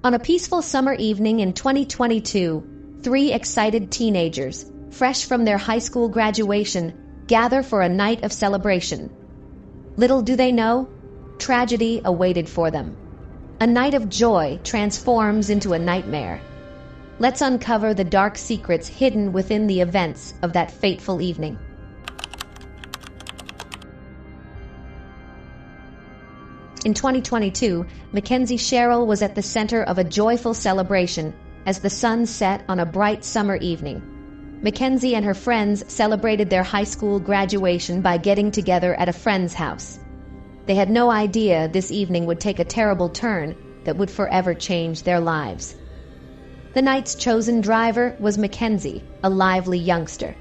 On a peaceful summer evening in 2022, three excited teenagers, fresh from their high school graduation, gather for a night of celebration. Little do they know, tragedy awaited for them. A night of joy transforms into a nightmare. Let's uncover the dark secrets hidden within the events of that fateful evening. In 2022, Mackenzie Shirilla was at the center of a joyful celebration as the sun set on a bright summer evening. Mackenzie and her friends celebrated their high school graduation by getting together at a friend's house. They had no idea this evening would take a terrible turn that would forever change their lives. The night's chosen driver was Mackenzie, a lively youngster.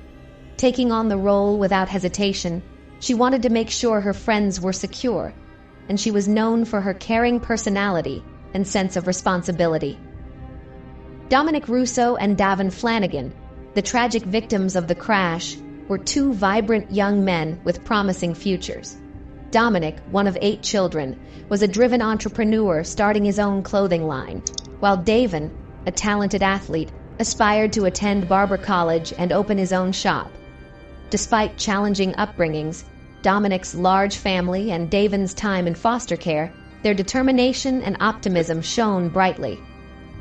Taking on the role without hesitation, she wanted to make sure her friends were secure, and she was known for her caring personality and sense of responsibility. Dominic Russo and Davin Flanagan, the tragic victims of the crash, were two vibrant young men with promising futures. Dominic, one of 8 children, was a driven entrepreneur starting his own clothing line, while Davin, a talented athlete, aspired to attend Barber College and open his own shop. Despite challenging upbringings, Dominic's large family and Davin's time in foster care, their determination and optimism shone brightly.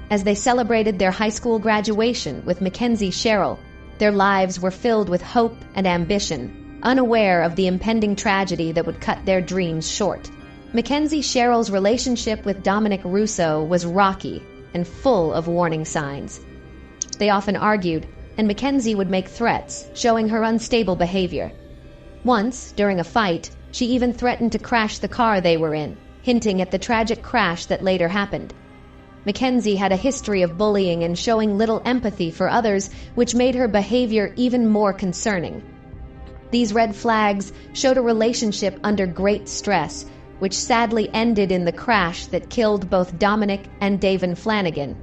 As they celebrated their high school graduation with Mackenzie Shirilla, their lives were filled with hope and ambition, unaware of the impending tragedy that would cut their dreams short. Mackenzie Shirilla's relationship with Dominic Russo was rocky and full of warning signs. They often argued, and Mackenzie would make threats, showing her unstable behavior. Once, during a fight, she even threatened to crash the car they were in, hinting at the tragic crash that later happened. Mackenzie had a history of bullying and showing little empathy for others, which made her behavior even more concerning. These red flags showed a relationship under great stress, which sadly ended in the crash that killed both Dominic and Davin Flanagan.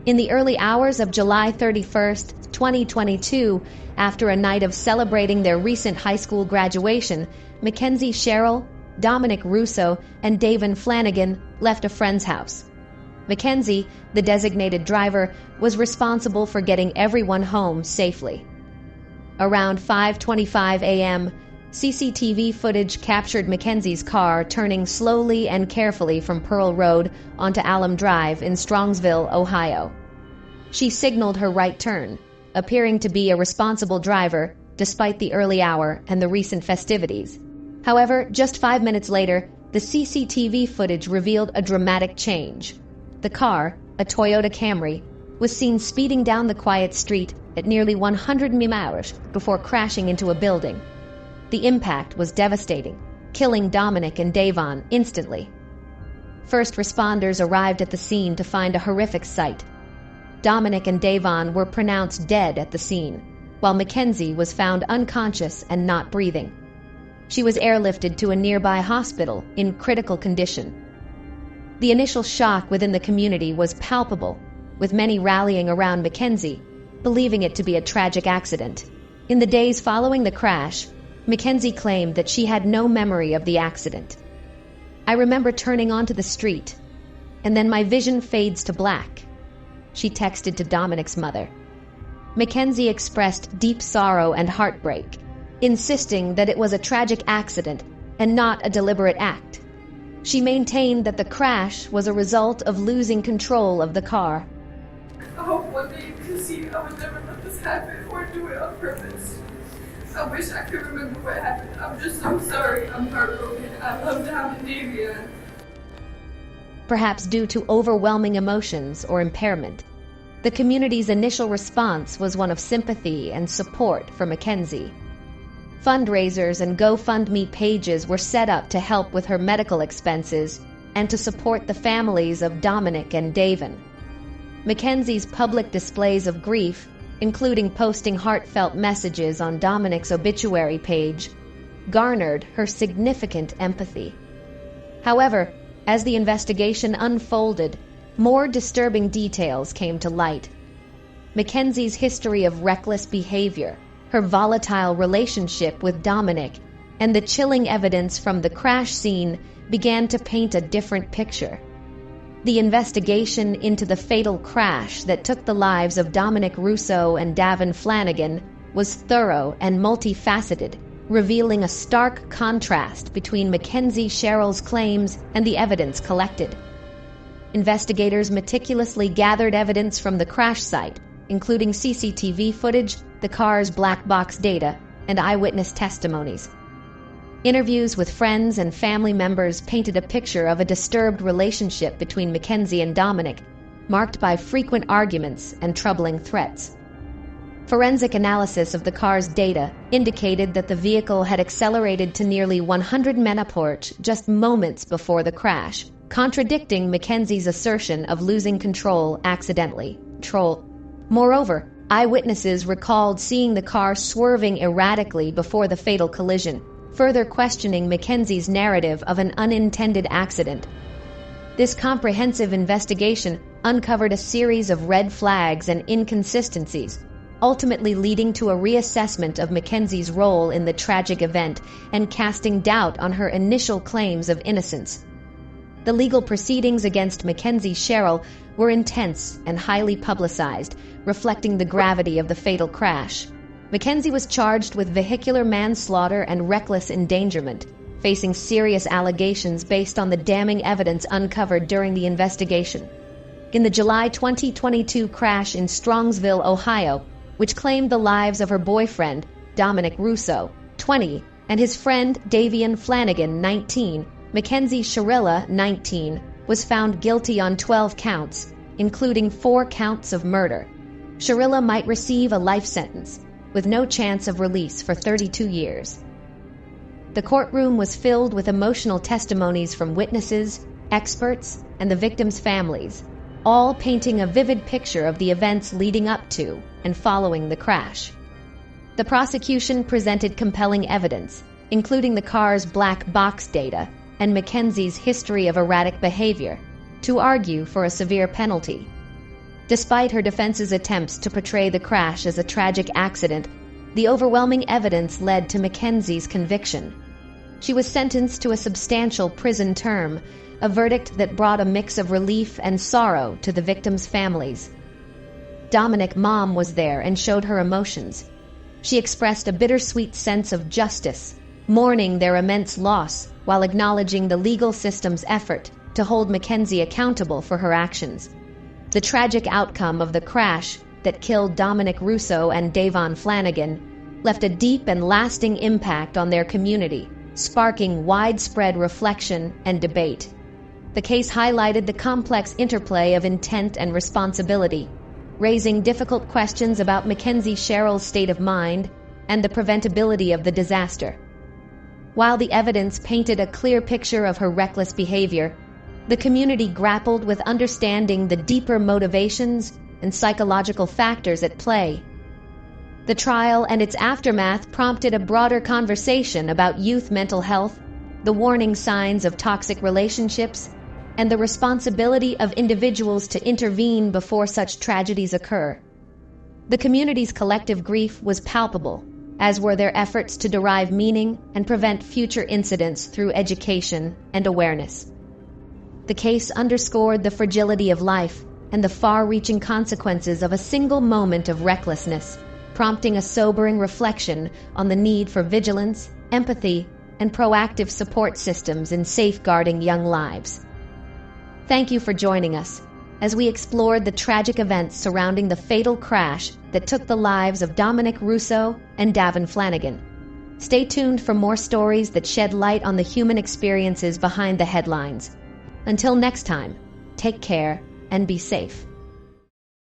In the early hours of July 31st, 2022, after a night of celebrating their recent high school graduation, Mackenzie Shirilla, Dominic Russo, and Davin Flanagan left a friend's house. Mackenzie, the designated driver, was responsible for getting everyone home safely. Around 5:25 a.m., CCTV footage captured Mackenzie's car turning slowly and carefully from Pearl Road onto Alum Drive in Strongsville, Ohio. She signaled her right turn, appearing to be a responsible driver despite the early hour and the recent festivities. However, just 5 minutes later, the CCTV footage revealed a dramatic change. The car, a Toyota Camry, was seen speeding down the quiet street at nearly 100 miles before crashing into a building. The impact was devastating, killing Dominic and Davin instantly. First responders arrived at the scene to find a horrific sight. Dominic and Davin were pronounced dead at the scene, while Mackenzie was found unconscious and not breathing. She was airlifted to a nearby hospital in critical condition. The initial shock within the community was palpable, with many rallying around Mackenzie, believing it to be a tragic accident. In the days following the crash, Mackenzie claimed that she had no memory of the accident. "I remember turning onto the street, and then my vision fades to black," she texted to Dominic's mother. Mackenzie expressed deep sorrow and heartbreak, insisting that it was a tragic accident and not a deliberate act. She maintained that the crash was a result of losing control of the car. "I hope one day you can see I would never let this happen or do it on purpose. I wish I could remember what happened. I'm just so sorry. I'm heartbroken. I love Dom and Davia." Perhaps due to overwhelming emotions or impairment, the community's initial response was one of sympathy and support for Mackenzie. Fundraisers and GoFundMe pages were set up to help with her medical expenses and to support the families of Dominic and Davin. Mackenzie's public displays of grief, including posting heartfelt messages on Dominic's obituary page, garnered her significant empathy. However, as the investigation unfolded, more disturbing details came to light. Mackenzie's history of reckless behavior, her volatile relationship with Dominic, and the chilling evidence from the crash scene began to paint a different picture. The investigation into the fatal crash that took the lives of Dominic Russo and Davin Flanagan was thorough and multifaceted, revealing a stark contrast between Mackenzie Shirill's claims and the evidence collected. Investigators meticulously gathered evidence from the crash site, including CCTV footage, the car's black box data, and eyewitness testimonies. Interviews with friends and family members painted a picture of a disturbed relationship between Mackenzie and Dominic, marked by frequent arguments and troubling threats. Forensic analysis of the car's data indicated that the vehicle had accelerated to nearly 100 mph just moments before the crash, contradicting Mackenzie's assertion of losing control accidentally. Moreover, eyewitnesses recalled seeing the car swerving erratically before the fatal collision, further questioning Mackenzie's narrative of an unintended accident. This comprehensive investigation uncovered a series of red flags and inconsistencies, ultimately leading to a reassessment of Mackenzie's role in the tragic event and casting doubt on her initial claims of innocence. The legal proceedings against Mackenzie Shirilla were intense and highly publicized, reflecting the gravity of the fatal crash. Mackenzie was charged with vehicular manslaughter and reckless endangerment, facing serious allegations based on the damning evidence uncovered during the investigation. In the July 2022 crash in Strongsville, Ohio, which claimed the lives of her boyfriend, Dominic Russo, 20, and his friend Davian Flanagan, 19, Mackenzie Shirilla, 19, was found guilty on 12 counts, including 4 counts of murder. Shirilla might receive a life sentence, with no chance of release for 32 years. The courtroom was filled with emotional testimonies from witnesses, experts, and the victims' families, all painting a vivid picture of the events leading up to and following the crash. The prosecution presented compelling evidence, including the car's black box data and Mackenzie's history of erratic behavior, to argue for a severe penalty. Despite her defense's attempts to portray the crash as a tragic accident, the overwhelming evidence led to Mackenzie's conviction. She was sentenced to a substantial prison term, a verdict that brought a mix of relief and sorrow to the victims' families. Dominic's mom was there and showed her emotions. She expressed a bittersweet sense of justice, mourning their immense loss while acknowledging the legal system's effort to hold Mackenzie accountable for her actions. The tragic outcome of the crash that killed Dominic Russo and Davin Flanagan left a deep and lasting impact on their community, sparking widespread reflection and debate. The case highlighted the complex interplay of intent and responsibility, raising difficult questions about Mackenzie Shirill's state of mind and the preventability of the disaster. While the evidence painted a clear picture of her reckless behavior, the community grappled with understanding the deeper motivations and psychological factors at play. The trial and its aftermath prompted a broader conversation about youth mental health, the warning signs of toxic relationships, and the responsibility of individuals to intervene before such tragedies occur. The community's collective grief was palpable, as were their efforts to derive meaning and prevent future incidents through education and awareness. The case underscored the fragility of life and the far-reaching consequences of a single moment of recklessness, prompting a sobering reflection on the need for vigilance, empathy, and proactive support systems in safeguarding young lives. Thank you for joining us as we explored the tragic events surrounding the fatal crash that took the lives of Dominic Russo and Davin Flanagan. Stay tuned for more stories that shed light on the human experiences behind the headlines. Until next time, take care and be safe.